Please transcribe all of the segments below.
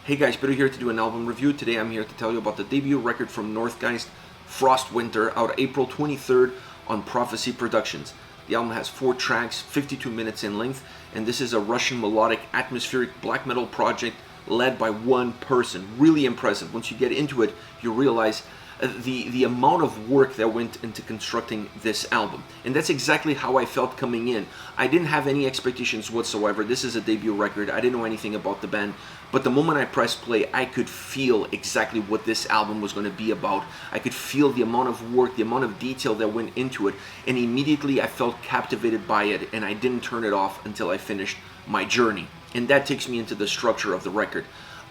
Hey guys, Peter here to do an album review. Today I'm here to tell you about the debut record from Nordgeist, Frostwinter, out April 23rd on Prophecy Productions. The album has 4 tracks, 52 minutes in length, and this is a Russian melodic, atmospheric black metal project led by one person. Really impressive. Once you get into it, you realize the amount of work that went into constructing this album. And that's exactly how I felt coming in. I didn't have any expectations whatsoever. This is a debut record. I didn't know anything about the band. But the moment I pressed play, I could feel exactly what this album was going to be about. I could feel the amount of work, the amount of detail that went into it. And immediately I felt captivated by it, and I didn't turn it off until I finished my journey. And that takes me into the structure of the record.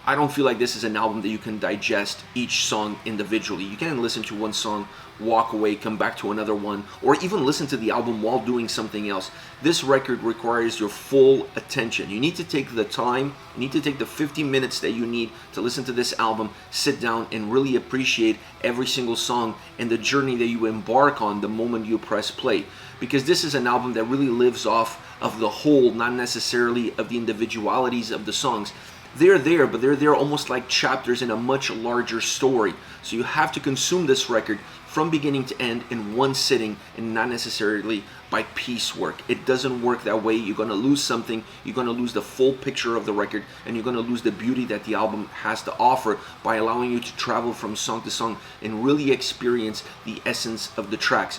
I don't feel like this is an album that you can digest each song individually. You can listen to one song, walk away, come back to another one, or even listen to the album while doing something else. This record requires your full attention. You need to take the time, you need to take the 50 minutes that you need to listen to this album, sit down and really appreciate every single song and the journey that you embark on the moment you press play. Because this is an album that really lives off of the whole, not necessarily of the individualities of the songs. They're there, but they're there almost like chapters in a much larger story. So you have to consume this record from beginning to end in one sitting and not necessarily by piecework. It doesn't work that way. You're going to lose something. You're going to lose the full picture of the record, and you're going to lose the beauty that the album has to offer by allowing you to travel from song to song and really experience the essence of the tracks.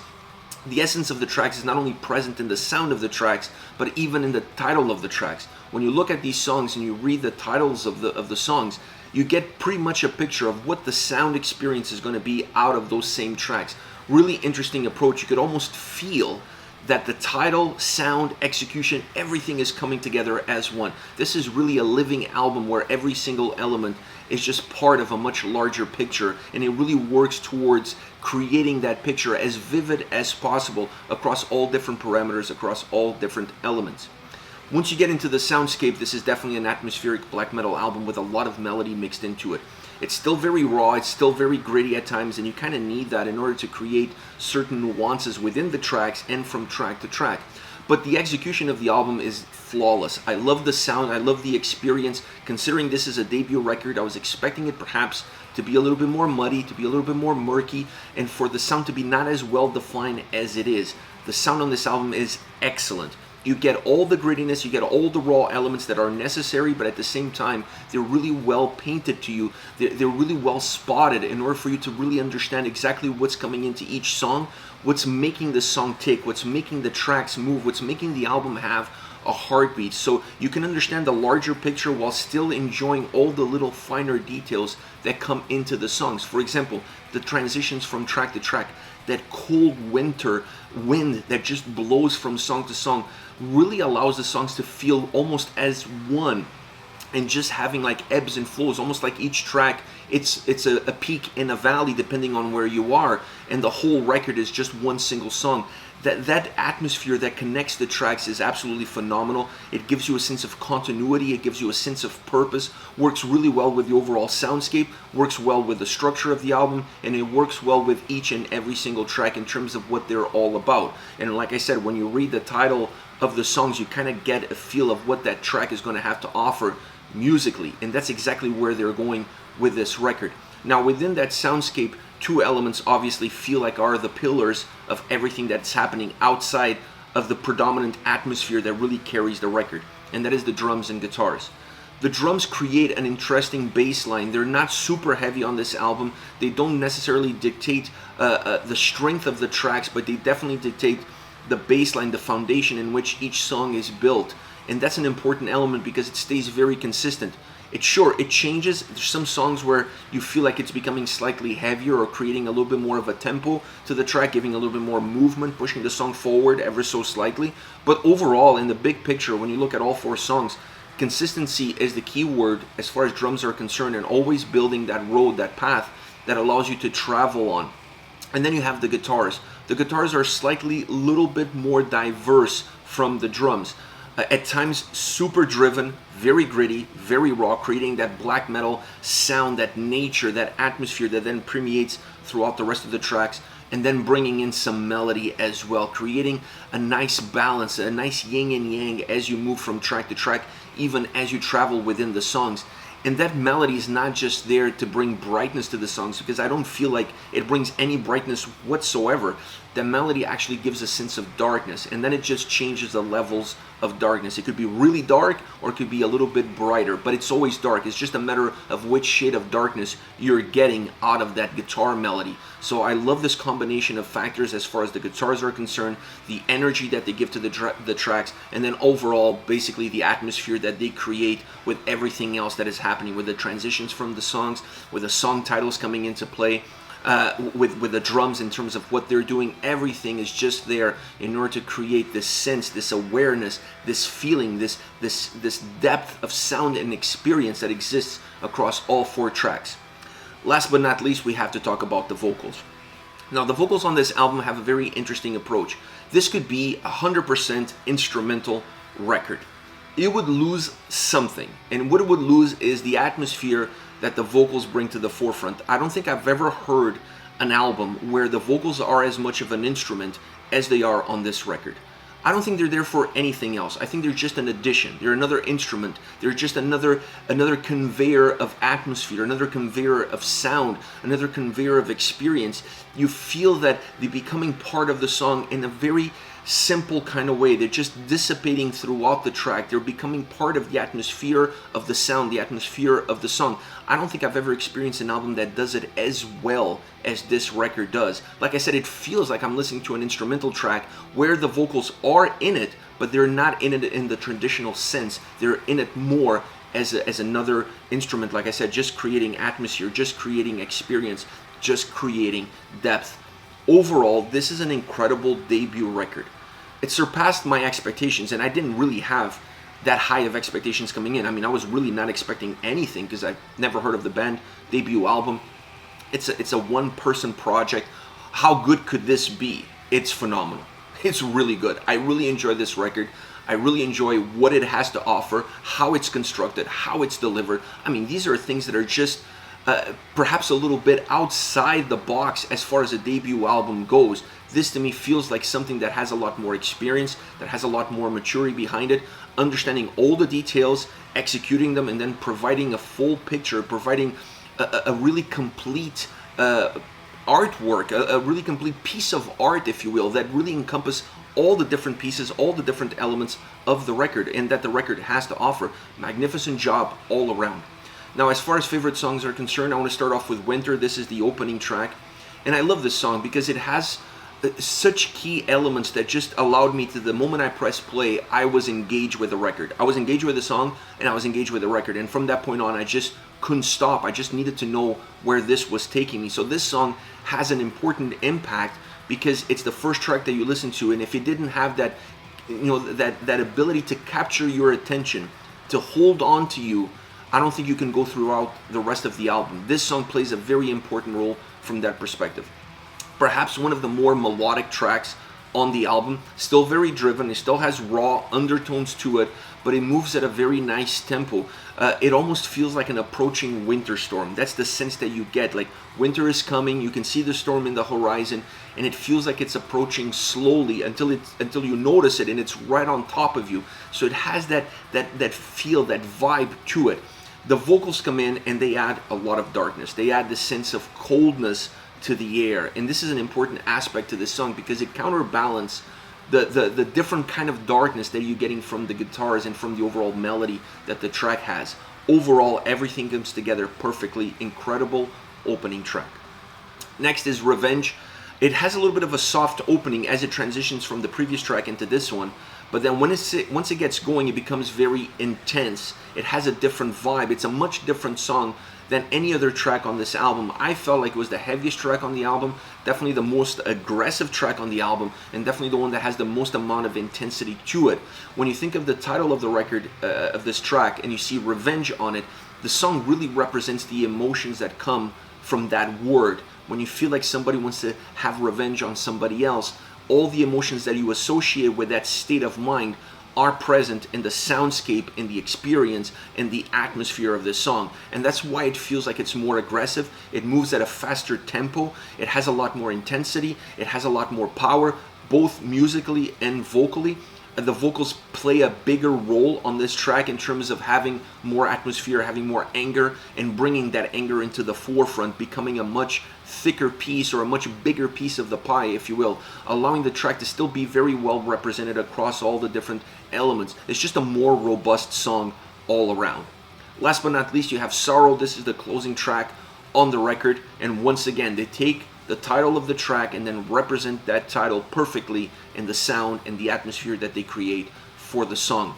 The essence of the tracks is not only present in the sound of the tracks, but even in the title of the tracks. When you look at these songs and you read the titles of the songs, you get pretty much a picture of what the sound experience is going to be out of those same tracks. Really interesting approach. You could almost feel that the title, sound, execution, everything is coming together as one. This is really a living album where every single element is just part of a much larger picture, and it really works towards creating that picture as vivid as possible across all different parameters, across all different elements. Once you get into the soundscape, this is definitely an atmospheric black metal album with a lot of melody mixed into it. It's still very raw, it's still very gritty at times, and you kind of need that in order to create certain nuances within the tracks and from track to track. But the execution of the album is flawless. I love the sound, I love the experience. Considering this is a debut record, I was expecting it perhaps to be a little bit more muddy, to be a little bit more murky, and for the sound to be not as well defined as it is. The sound on this album is excellent. You get all the grittiness, you get all the raw elements that are necessary, but at the same time, they're really well painted to you. They're really well spotted in order for you to really understand exactly what's coming into each song, what's making the song tick, what's making the tracks move, what's making the album have a heartbeat. So you can understand the larger picture while still enjoying all the little finer details that come into the songs. For example, the transitions from track to track, that cold winter wind that just blows from song to song really allows the songs to feel almost as one, and just having like ebbs and flows, almost like each track it's a peak and a valley depending on where you are, and the whole record is just one single song. That atmosphere that connects the tracks is absolutely phenomenal. It gives you a sense of continuity, it gives you a sense of purpose, works really well with the overall soundscape, works well with the structure of the album, and it works well with each and every single track in terms of what they're all about. And like I said, when you read the title of the songs, you kind of get a feel of what that track is going to have to offer musically, and that's exactly where they're going with this record. Now within that soundscape, 2 elements obviously feel like are the pillars of everything that's happening outside of the predominant atmosphere that really carries the record, and that is the drums and guitars. The drums create an interesting bass line. They're not super heavy on this album. They don't necessarily dictate the strength of the tracks, but they definitely dictate the bass line, the foundation in which each song is built. And that's an important element because it stays very consistent. It changes. There's some songs where you feel like it's becoming slightly heavier or creating a little bit more of a tempo to the track, giving a little bit more movement, pushing the song forward ever so slightly. But overall, in the big picture, when you look at all 4 songs, consistency is the key word as far as drums are concerned, and always building that road, that path that allows you to travel on. And then you have the guitars. The guitars are slightly, little bit more diverse from the drums. At times super driven, very gritty, very raw, creating that black metal sound, that nature, that atmosphere that then permeates throughout the rest of the tracks, and then bringing in some melody as well, creating a nice balance, a nice yin and yang as you move from track to track, even as you travel within the songs. And that melody is not just there to bring brightness to the songs, because I don't feel like it brings any brightness whatsoever. The melody actually gives a sense of darkness, and then it just changes the levels of darkness. It could be really dark or it could be a little bit brighter, but it's always dark. It's just a matter of which shade of darkness you're getting out of that guitar melody. So I love this combination of factors as far as the guitars are concerned, the energy that they give to the tracks, and then overall basically the atmosphere that they create with everything else that is happening, with the transitions from the songs, with the song titles coming into play, with the drums in terms of what they're doing. Everything is just there in order to create this sense, this awareness, this feeling, this depth of sound and experience that exists across all 4 tracks. Last but not least, we have to talk about the vocals. Now, the vocals on this album have a very interesting approach. This could be a 100% instrumental record. It would lose something, and what it would lose is the atmosphere that the vocals bring to the forefront. I don't think I've ever heard an album where the vocals are as much of an instrument as they are on this record. I don't think they're there for anything else. I think they're just an addition. They're another instrument. They're just another conveyor of atmosphere, another conveyor of sound, another conveyor of experience. You feel that they're becoming part of the song in a very simple kind of way. They're just dissipating throughout the track. They're becoming part of the atmosphere of the sound, the atmosphere of the song. I don't think I've ever experienced an album that does it as well as this record does. Like I said, it feels like I'm listening to an instrumental track where the vocals are in it, but they're not in it in the traditional sense. They're in it more as another instrument, like I said, just creating atmosphere, just creating experience, just creating depth. Overall, this is an incredible debut record. It surpassed my expectations, and I didn't really have that high of expectations coming in. I mean, I was really not expecting anything because I've never heard of the band. Debut album. It's a one-person project. How good could this be? It's phenomenal. It's really good. I really enjoy this record. I really enjoy what it has to offer, how it's constructed, how it's delivered. I mean, these are things that are just perhaps a little bit outside the box as far as a debut album goes. This to me feels like something that has a lot more experience, that has a lot more maturity behind it, understanding all the details, executing them, and then providing a full picture, providing a really complete artwork, a really complete piece of art, if you will, that really encompass all the different pieces, all the different elements of the record, and that the record has to offer. Magnificent job all around. Now, as far as favorite songs are concerned, I want to start off with Winter. This is the opening track, and I love this song because it has such key elements that just allowed me to, the moment I press play, I was engaged with the record. I was engaged with the song, and I was engaged with the record, and from that point on, I just couldn't stop. I just needed to know where this was taking me. So this song has an important impact because it's the first track that you listen to, and if it didn't have that, that ability to capture your attention, to hold on to you, I don't think you can go throughout the rest of the album. This song plays a very important role from that perspective. Perhaps one of the more melodic tracks on the album, still very driven, it still has raw undertones to it, but it moves at a very nice tempo. It almost feels like an approaching winter storm. That's the sense that you get, like winter is coming, you can see the storm in the horizon, and it feels like it's approaching slowly until you notice it, and it's right on top of you. So it has that feel, that vibe to it. The vocals come in and they add a lot of darkness. They add the sense of coldness to the air, and this is an important aspect to this song because it counterbalances the different kind of darkness that you're getting from the guitars and from the overall melody that the track has. Overall, everything comes together perfectly. Incredible opening track. Next is Revenge. It has a little bit of a soft opening as it transitions from the previous track into this one, but then once it gets going, it becomes very intense. It has a different vibe. It's a much different song than any other track on this album. I felt like it was the heaviest track on the album, definitely the most aggressive track on the album, and definitely the one that has the most amount of intensity to it. When you think of the title of the record, of this track, and you see Revenge on it, the song really represents the emotions that come from that word. When you feel like somebody wants to have revenge on somebody else, all the emotions that you associate with that state of mind are present in the soundscape, in the experience, in the atmosphere of this song. And that's why it feels like it's more aggressive. It moves at a faster tempo. It has a lot more intensity. It has a lot more power, both musically and vocally. The vocals play a bigger role on this track in terms of having more atmosphere, having more anger, and bringing that anger into the forefront, becoming a much thicker piece or a much bigger piece of the pie, if you will, allowing the track to still be very well represented across all the different elements. It's just a more robust song all around. Last but not least, you have Sorrow. This is the closing track on the record, and once again, they take the title of the track and then represent that title perfectly in the sound and the atmosphere that they create for the song.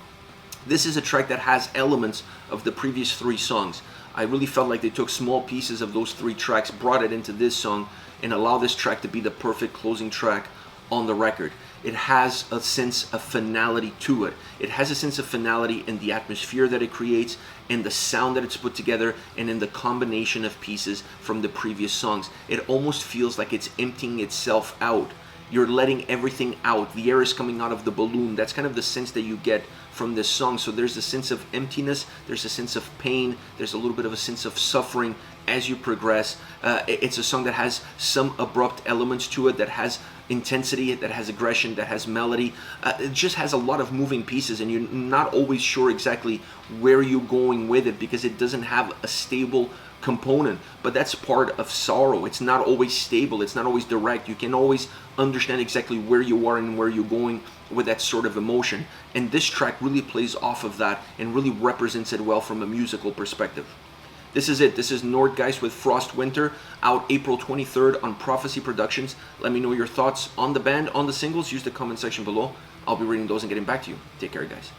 This is a track that has elements of the previous 3 songs. I really felt like they took small pieces of those 3 tracks, brought it into this song, and allow this track to be the perfect closing track on the record. It has a sense of finality to it. It has a sense of finality in the atmosphere that it creates, in the sound that it's put together, and in the combination of pieces from the previous songs. It almost feels like it's emptying itself out. You're letting everything out. The air is coming out of the balloon. That's kind of the sense that you get from this song. So there's a sense of emptiness, there's a sense of pain, there's a little bit of a sense of suffering as you progress. It's a song that has some abrupt elements to it, that has intensity, that has aggression, that has melody. It just has a lot of moving pieces, and you're not always sure exactly where you're going with it because it doesn't have a stable component. But that's part of Sorrow. It's not always stable, it's not always direct. You can always understand exactly where you are and where you're going with that sort of emotion. And this track really plays off of that and really represents it well from a musical perspective. This is it. This is Nordgeist with Frostwinter, out April 23rd on Prophecy Productions. Let me know your thoughts on the band, on the singles. Use the comment section below. I'll be reading those and getting back to you. Take care, guys.